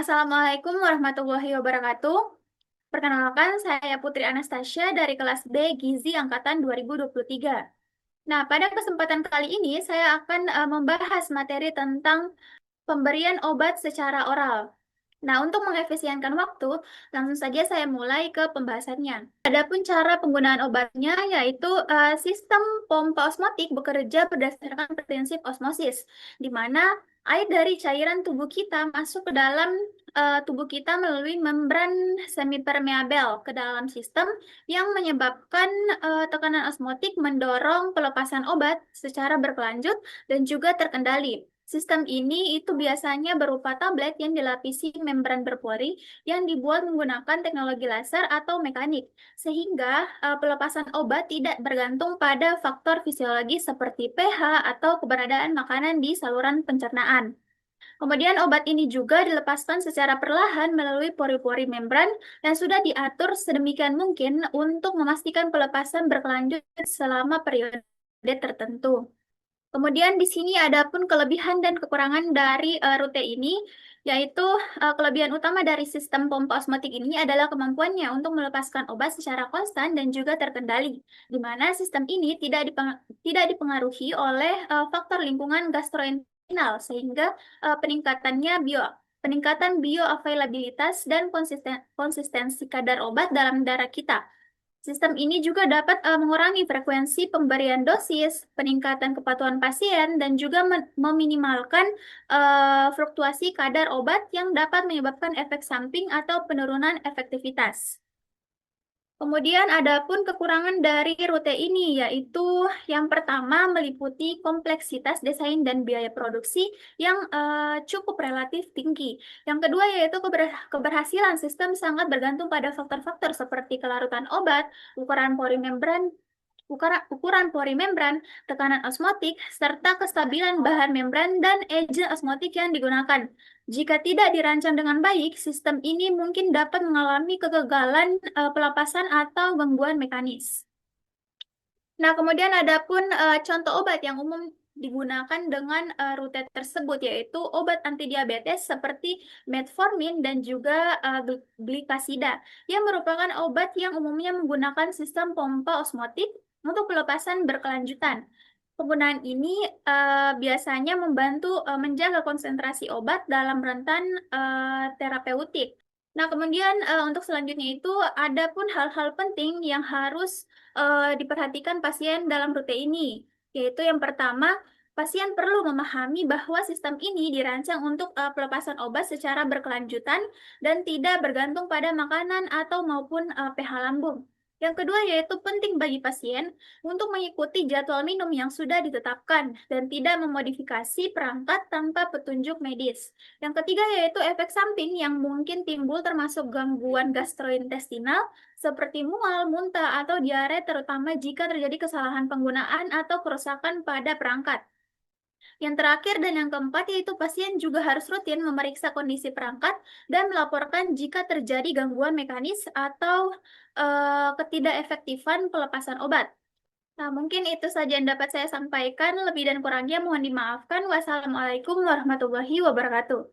Assalamualaikum warahmatullahi wabarakatuh. Perkenalkan, saya Putri Anastasia dari kelas B Gizi Angkatan 2023. Nah, pada kesempatan kali ini saya akan membahas materi tentang pemberian obat secara oral. Nah, untuk mengefisienkan waktu, langsung saja saya mulai ke pembahasannya. Adapun cara penggunaan obatnya yaitu sistem pompa osmotik bekerja berdasarkan prinsip osmosis, di mana air dari cairan tubuh kita masuk ke dalam tubuh kita melalui membran semipermeabel ke dalam sistem yang menyebabkan tekanan osmotik mendorong pelepasan obat secara berkelanjut dan juga terkendali. Sistem ini itu biasanya berupa tablet yang dilapisi membran berpori yang dibuat menggunakan teknologi laser atau mekanik, sehingga pelepasan obat tidak bergantung pada faktor fisiologis seperti pH atau keberadaan makanan di saluran pencernaan. Kemudian obat ini juga dilepaskan secara perlahan melalui pori-pori membran yang sudah diatur sedemikian mungkin untuk memastikan pelepasan berkelanjut selama periode tertentu. Kemudian di sini ada pun kelebihan dan kekurangan dari rute ini, yaitu kelebihan utama dari sistem pompa osmotik ini adalah kemampuannya untuk melepaskan obat secara konstan dan juga terkendali, di mana sistem ini tidak dipengaruhi oleh faktor lingkungan gastrointestinal, sehingga peningkatan bioavailabilitas dan konsistensi kadar obat dalam darah kita. Sistem ini juga dapat mengurangi frekuensi pemberian dosis, peningkatan kepatuhan pasien, dan juga meminimalkan fluktuasi kadar obat yang dapat menyebabkan efek samping atau penurunan efektivitas. Kemudian ada pun kekurangan dari rute ini, yaitu yang pertama meliputi kompleksitas desain dan biaya produksi yang cukup relatif tinggi. Yang kedua yaitu keberhasilan sistem sangat bergantung pada faktor-faktor seperti kelarutan obat, ukuran pori membran, ukuran pori membran, tekanan osmotik, serta kestabilan bahan membran dan agent osmotik yang digunakan. Jika tidak dirancang dengan baik, sistem ini mungkin dapat mengalami kegagalan pelepasan atau gangguan mekanis. Nah, kemudian ada pun contoh obat yang umum digunakan dengan rute tersebut, yaitu obat antidiabetes seperti metformin dan juga glikasida, yang merupakan obat yang umumnya menggunakan sistem pompa osmotik untuk pelepasan berkelanjutan. Penggunaan ini biasanya membantu menjaga konsentrasi obat dalam rentan terapeutik. Nah, kemudian untuk selanjutnya itu ada pun hal-hal penting yang harus diperhatikan pasien dalam rute ini, yaitu yang pertama, pasien perlu memahami bahwa sistem ini dirancang untuk pelepasan obat secara berkelanjutan dan tidak bergantung pada makanan atau maupun pH lambung. Yang kedua yaitu penting bagi pasien untuk mengikuti jadwal minum yang sudah ditetapkan dan tidak memodifikasi perangkat tanpa petunjuk medis. Yang ketiga yaitu efek samping yang mungkin timbul termasuk gangguan gastrointestinal seperti mual, muntah, atau diare terutama jika terjadi kesalahan penggunaan atau kerusakan pada perangkat. Yang terakhir dan yang keempat yaitu pasien juga harus rutin memeriksa kondisi perangkat dan melaporkan jika terjadi gangguan mekanis atau ketidakefektifan pelepasan obat. Nah, mungkin itu saja yang dapat saya sampaikan. Lebih dan kurangnya mohon dimaafkan. Wassalamualaikum warahmatullahi wabarakatuh.